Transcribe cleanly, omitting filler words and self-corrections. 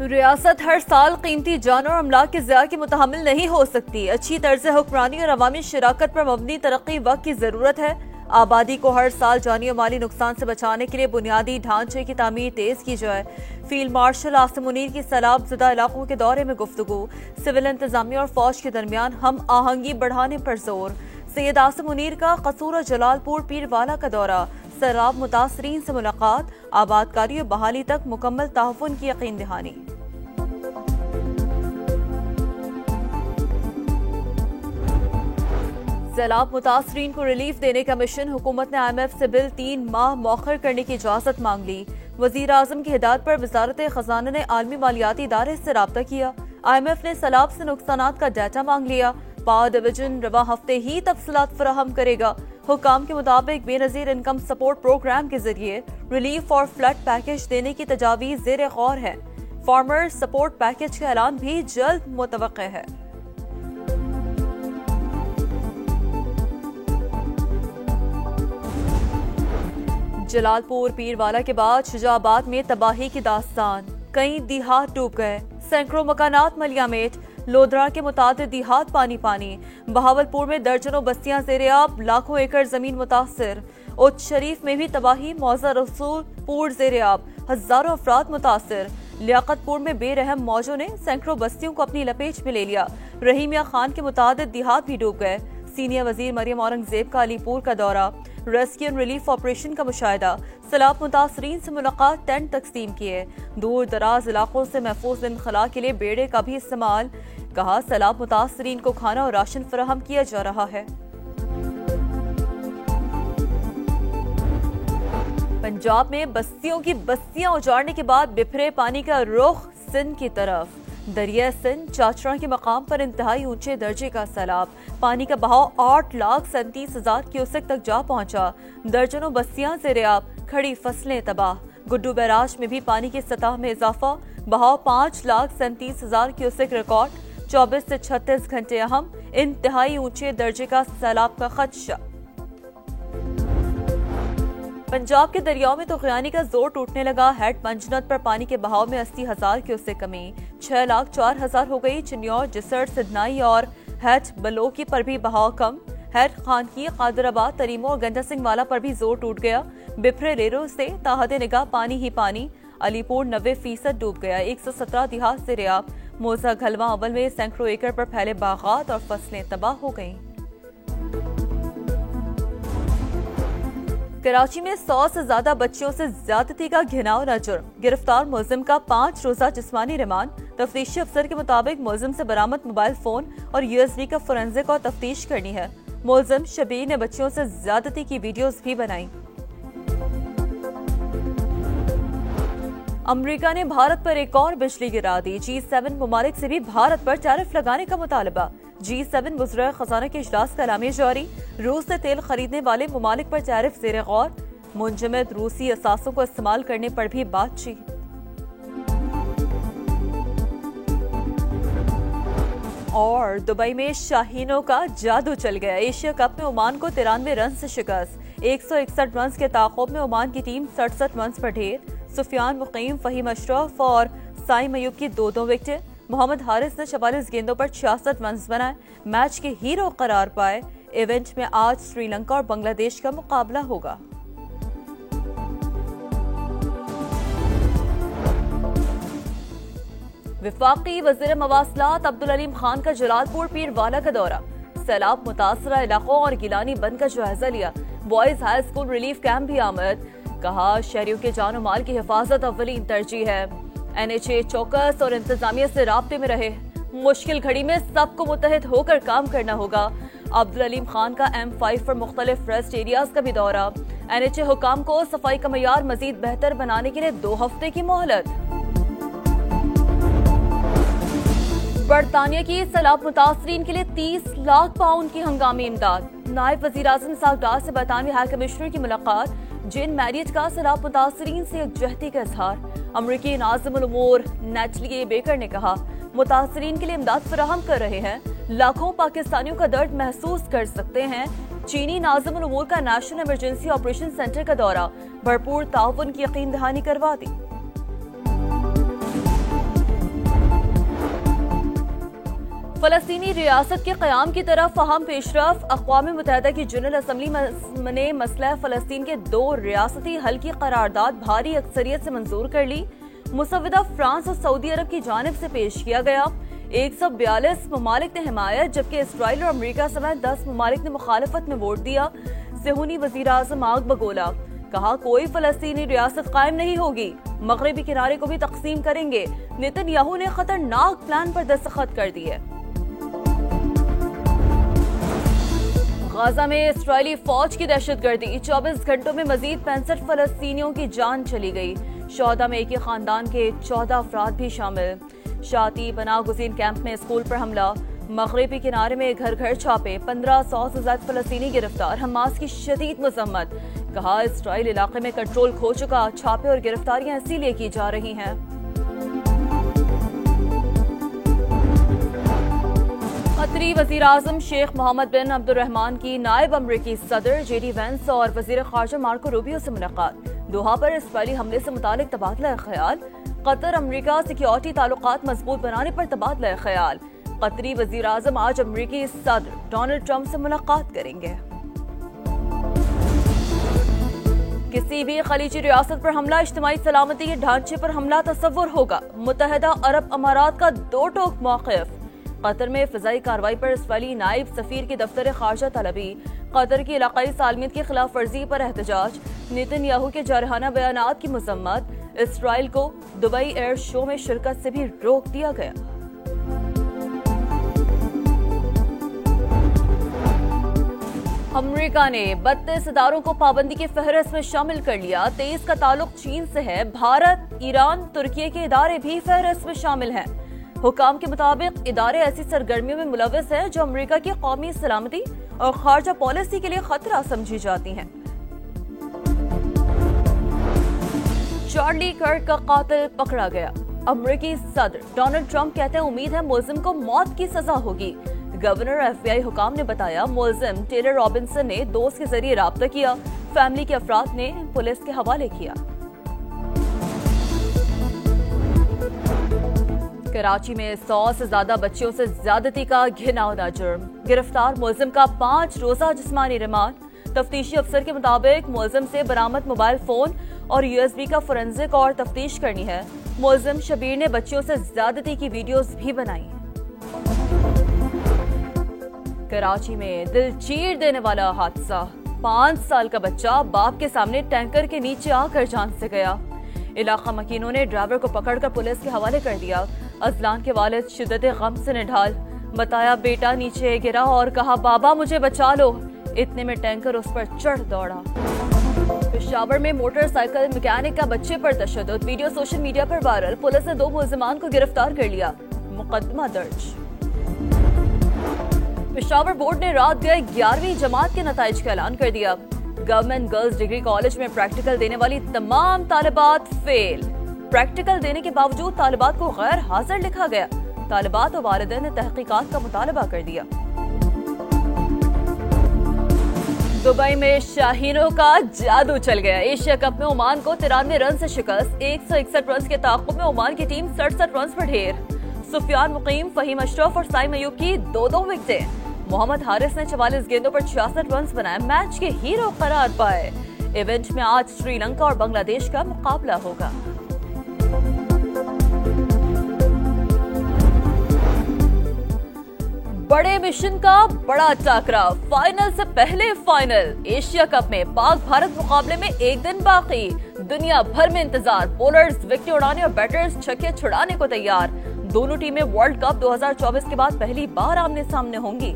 रियासत हर साल कीमती जान और अमलाक के ज़िया की मुतहम्मिल नहीं हो सकती। अच्छी तर्ज हुक्मरानी और अवामी शिराकत पर मबनी तरक्की वक्त की जरूरत है। आबादी को हर साल जानी और माली नुकसान से बचाने के लिए बुनियादी ढांचे की तामीर तेज की जाए। फील्ड मार्शल आसिम मुनीर की सैलाब ज़दा इलाकों के दौरे में गुफ्तगू। सिविल इंतजामिया और फौज के दरमियान हम आहंगी बढ़ाने पर जोर। सैयद आसिम मुनीर का कसूर और जलालपुर पीरवाला का दौरा। सैलाब मुतासरीन से मुलाकात। आबादकारी और बहाली तक मुकम्मल तहफ़्फ़ुज़ की यकीन दहानी। सैलाब मुतासरीन को रिलीफ देने का मिशन। हुकूमत ने IMF से बिल 3 माह मौखर करने की इजाजत मांग ली। वजीर आजम की हिदायत पर वजारत खजाना ने आलमी मालियाती इदारे से राब्ता किया। IMF ने सैलाब से नुकसानात का डाटा मांग लिया। पावर डिवीजन रवा हफ्ते ही तफसीलात फराहम करेगा। हुकाम के मुताबिक बेनजीर इनकम सपोर्ट प्रोग्राम के जरिए रिलीफ और फ्लड पैकेज देने की तजावीज ज़ेर गौर है। फार्मर सपोर्ट पैकेज का ऐलान भी जल्द मुतवक्के है। जलालपुर पीरवाला के बाद शुजाबाद में तबाही की दास्तान। कई दिहात डूब गए, सैकड़ों मकानात मलियामेट। लोधरा के मुतादिद दिहात पानी पानी। बहावलपुर में दर्जनों बस्तियां ज़ेर-ए-आब, लाखों एकड़ जमीन मुतासर। उच्च शरीफ में भी तबाही, मौजा रसूलपुर ज़ेर-ए-आब, हजारों अफराद मुतासर। लियाकतपुर में बेरहम मौजों ने सैकड़ों बस्तियों को अपनी लपेट में ले लिया। रहीमिया खान के मुतादिद दिहात भी डूब गए। सीनियर वजीर मरियम औरंगजेब का अलीपुर का दौरा। रेस्क्यू एंड रिलीफ ऑपरेशन का मुशाहिदा। सैलाब मुतासरीन से मुलाकात, टेंट तकसीम किए। दूर दराज इलाकों से महफूज इनखला के लिए बेड़े का भी इस्तेमाल। कहा सैलाब मुतासरीन को खाना और राशन फराहम किया जा रहा है। पंजाब में बस्तियों की बस्तियां उजाड़ने के बाद बिफरे पानी का रुख सिंध की तरफ। दरिया सिंध चाचरा के मकाम पर इंतहाई ऊंचे दर्जे का सैलाब। पानी का बहाव 8,37,000 क्यूसेक तक जा पहुंचा। दर्जनों बस्तियां ज़ेर-ए-आब, खड़ी फसलें तबाह। गुड्डू बैराज में भी पानी की सतह में इजाफा। बहाव 5,37,000 क्यूसेक रिकॉर्ड। 24 से 36 घंटे अहम। इंतहाई ऊंचे दर्जे का सैलाब का खदशा। पंजाब के दरियाओं में तुगयानी का जोर टूटने लगा। हेड पंजनद पर पानी के बहाव में 80,000 क्यूसेक कमी। 6,04,000 हो गई। चिन्नौर, जिसर, सिदनाई और हेड बलोकी पर भी बहाव कम। हेड खानकी, कादराबाद, तरीमो और गंडा सिंह वाला पर भी जोर टूट गया। बिफरे रेरों से ताहते निगाह पानी ही पानी। अलीपुर 90% डूब गया। 117 दिहात ज़ेर-ए-आब। मोजा घलवा अव्वल में सैकड़ों एकड़ पर फैले बागात और फसलें तबाह हो गईं। कराची में 100 से ज्यादा बच्चियों से ज्यादती का घिनौना जुर्म। गिरफ्तार मुलजिम का 5 रोजा जिस्मानी रिमांड। तफ्तीशी अफसर के मुताबिक मुलजिम से बरामद मोबाइल फोन और USB का फोरेंसिक और तफ्तीश करनी है। मुलजिम शबीर ने बच्चियों से ज्यादती की वीडियोस भी बनाई। अमेरिका ने भारत पर एक और बिजली गिरा दी। G7 ममालिक से भी भारत पर टैरिफ लगाने का मुतालबा। G7 वज़ीर खजाना के इजलास का एलामिया जारी। रूस से तेल खरीदने वाले ममालिक पर टैरिफ ज़ेर गौर। मुंजमद रूसी असासों को इस्तेमाल करने पर भी बातचीत। और दुबई में शाहीनों का जादू चल गया। एशिया कप में ओमान को 93 रन से शिकस्त। 161 रन के ताक़ुब में ओमान की टीम 67 रन पर ढेर। सुफियान मुकीम, फहीम अशरफ और साइम अयूब की 2-2 विकेटें। मोहम्मद हारिस ने 44 गेंदों पर 66 रन बनाए। मैच के हीरो करार पाए। इवेंट में आज श्रीलंका और बांग्लादेश का मुकाबला होगा। वफाकी वज़ीर मवासलात अब्दुल अलीम खान का जलालपुर पीरवाला का दौरा। सैलाब मुतासरा इलाकों और गिलानी बंद का जायजा लिया। Boys high school relief camp भी आमद। कहा शहरियों के जान और माल की हिफाजत अव्वलीन तरजीह है। NHA चौकस और इंतजामिया से राब्ते में रहे। मुश्किल घड़ी में सबको मुत्तहिद होकर काम करना होगा। अब्दुल अलीम खान का M5 पर मुख्तलिफ रेस्ट एरियाज का भी दौरा। NHA हुकाम को सफाई का मयार मजीद बेहतर बनाने के लिए 2 हफ्ते की मोहलत। बरतानिया की सैलाब मुतासरीन के लिए 30 लाख पाउंड की हंगामी इमदाद। नायब वजीर आजम सागडार से बरतानवी हाई कमिश्नर की मुलाकात। जेन मैरियट का सैलाब मुतासरीन से यकजहती का इजहार। अमरीकी नाज़िमुल उमूर नेटली बेकर ने कहा मुतासरीन के लिए इमदाद फराहम कर रहे हैं। लाखों पाकिस्तानियों का दर्द महसूस कर सकते हैं। चीनी नाज़िमुल उमूर का नेशनल इमरजेंसी ऑपरेशन सेंटर का दौरा। भरपूर ताउन की यकीन दहानी करवा दी। फलस्तीनी रियासत के क़याम की तरफ अहम पेशरफ। अक़वाम मुत्तहिदा की जनरल असम्बली ने मसला फ़लस्तीन के 2 रियासती हल की करारदाद भारी अक्सरियत से मंजूर कर ली। मुसव्विदा फ्रांस और सऊदी अरब की जानिब से पेश किया गया। 142 ममालिक ने हिमायत, जबकि इसराइल और अमरीका समेत 10 ममालिक ने मुखालफत में वोट दिया। सेहूनी वज़ीर आज़म आग बगोला, कहा कोई फलस्तीनी रियासत कायम नहीं होगी, मगरबी किनारे को भी तकसीम करेंगे। नेतन्याहू ने खतरनाक प्लान पर दस्तखत कर दिए। गाजा में इस्राएली फौज की दहशतगर्दी, 24 घंटों में मजीद 65 फलस्तीनियों की जान चली गई। शोहदा में एक ही खानदान के 14 अफराद भी शामिल। शाती पनाह गुज़ीन कैंप में स्कूल पर हमला, मगरबी किनारे में घर घर छापे, 1500 से ज्यादा फलस्तीनी गिरफ्तार। हमास की शदीद मजम्मत, कहा इस्राइल इलाके में कंट्रोल खो चुका, छापे और गिरफ्तारियां इसीलिए की जा रही हैं। कतरी वज़ीर आज़म शेख मोहम्मद बिन अब्दुर्रहमान की नायब अमरीकी सदर JD वेंस और वज़ीर ख़ारजा मार्को रूबियो से मुलाकात। दोहा पर इस्राएली हमले से मुतालिक तबादला ख्याल। कतर अमरीका सिक्योरिटी ताल्लुकात मजबूत बनाने पर तबादला ख्याल। कतरी वज़ीर आज़म आज अमरीकी सदर डोनाल्ड ट्रंप से मुलाकात करेंगे। किसी भी खलीजी रियासत पर हमला इज्तिमाई सलामती के ढांचे पर हमला तस्वुर होगा। मुत्तहिदा अरब अमारात का 2 टोक मौक़िफ़। कतर में फ़िज़ाई कार्रवाई पर इस्राएली नायब सफ़ीर की दफ्तर ख़ारजा तलबी। कतर की इलाकाई सालमियत की खिलाफ वर्जी पर एहतजाज। नेतन्याहू के जारहाना बयानात की मज़म्मत। इस्राइल को दुबई एयर शो में शिरकत से भी रोक दिया गया। अमरीका ने 32 इदारों को पाबंदी की फहरिस्त में शामिल कर लिया। 23 का ताल्लुक चीन से है। भारत, ईरान, तुर्की के इदारे भी फहरिस्त में शामिल हैं। हुकाम के मुताबिक इदारे ऐसी सरगर्मियों में मुलव्वस हैं जो अमरीका की कौमी सलामती और खारजा पॉलिसी के लिए खतरा समझी जाती हैं। चार्ली कर्क का कातिल पकड़ा गया। अमरीकी सदर डोनाल्ड ट्रंप कहते हैं उम्मीद है मुलजिम को मौत की सजा होगी। गवर्नर FBI हुकाम ने बताया मुलजिम टेलर रॉबिन्सन ने दोस्त के जरिए राब्ता किया। फैमिली के अफराद ने पुलिस के हवाले किया। कराची में 100 से ज्यादा बच्चियों से ज्यादती का घिनौना जुर्म। गिरफ्तार मुलजिम का 5 रोजा जिस्मानी रिमांड। तफ्तीशी अफसर के मुताबिक मुलजिम से बरामद मोबाइल फोन और USB का फोरेंसिक और तफ्तीश करनी है। मुलजिम शबीर ने बच्चियों से ज्यादती की वीडियोस भी बनाई। कराची में दिल चीर देने वाला हादसा। 5 साल का बच्चा बाप के सामने टैंकर के नीचे आकर जान से गया। इलाका मकीनों ने ड्राइवर को पकड़कर पुलिस के हवाले कर दिया। अजलान के वालिद शिद्दत गम से निढाल, बताया बेटा नीचे गिरा और कहा बाबा मुझे बचा लो। इतने में टैंकर उस पर चढ़ दौड़ा। पेशावर में मोटरसाइकिल मैकेनिक का बच्चे पर तशद्दुद, वीडियो सोशल मीडिया पर वायरल। पुलिस ने 2 मुलजिमान को गिरफ्तार कर लिया। मुकदमा दर्ज। पेशावर बोर्ड ने रात गए 11वीं जमात के नताइज का ऐलान कर दिया। गवर्नमेंट गर्ल्स डिग्री कॉलेज में प्रैक्टिकल देने वाली तमाम तालिबात फेल। प्रैक्टिकल देने के बावजूद तालिबात को गैर हाजिर लिखा गया। तालिबात और वालिदैन ने तहकीकात का मुतालबा कर दिया। दुबई में शाहीनों का जादू चल गया। एशिया कप में ओमान को 93 रन से शिकस्त। 161 रन के ताक़ुब में ओमान की टीम 67 रन पर ढेर। सुफियान मुकीम, फहीम अशरफ और साइम अयूब की 2-2 विकेटें। मोहम्मद हारिस ने 44 गेंदों पर 66 रन बनाए, मैच के हीरो करार पाए। इवेंट में आज श्रीलंका और बांग्लादेश का मुकाबला होगा। बड़े मिशन का बड़ा टकराव, फाइनल से पहले फाइनल। एशिया कप में पाक भारत मुकाबले में एक दिन बाकी। दुनिया भर में इंतजार। बॉलर्स विकेट उड़ाने और बैटर्स छक्के छुड़ाने को तैयार। दोनों टीमें वर्ल्ड कप 2024 के बाद पहली बार आमने सामने होंगी।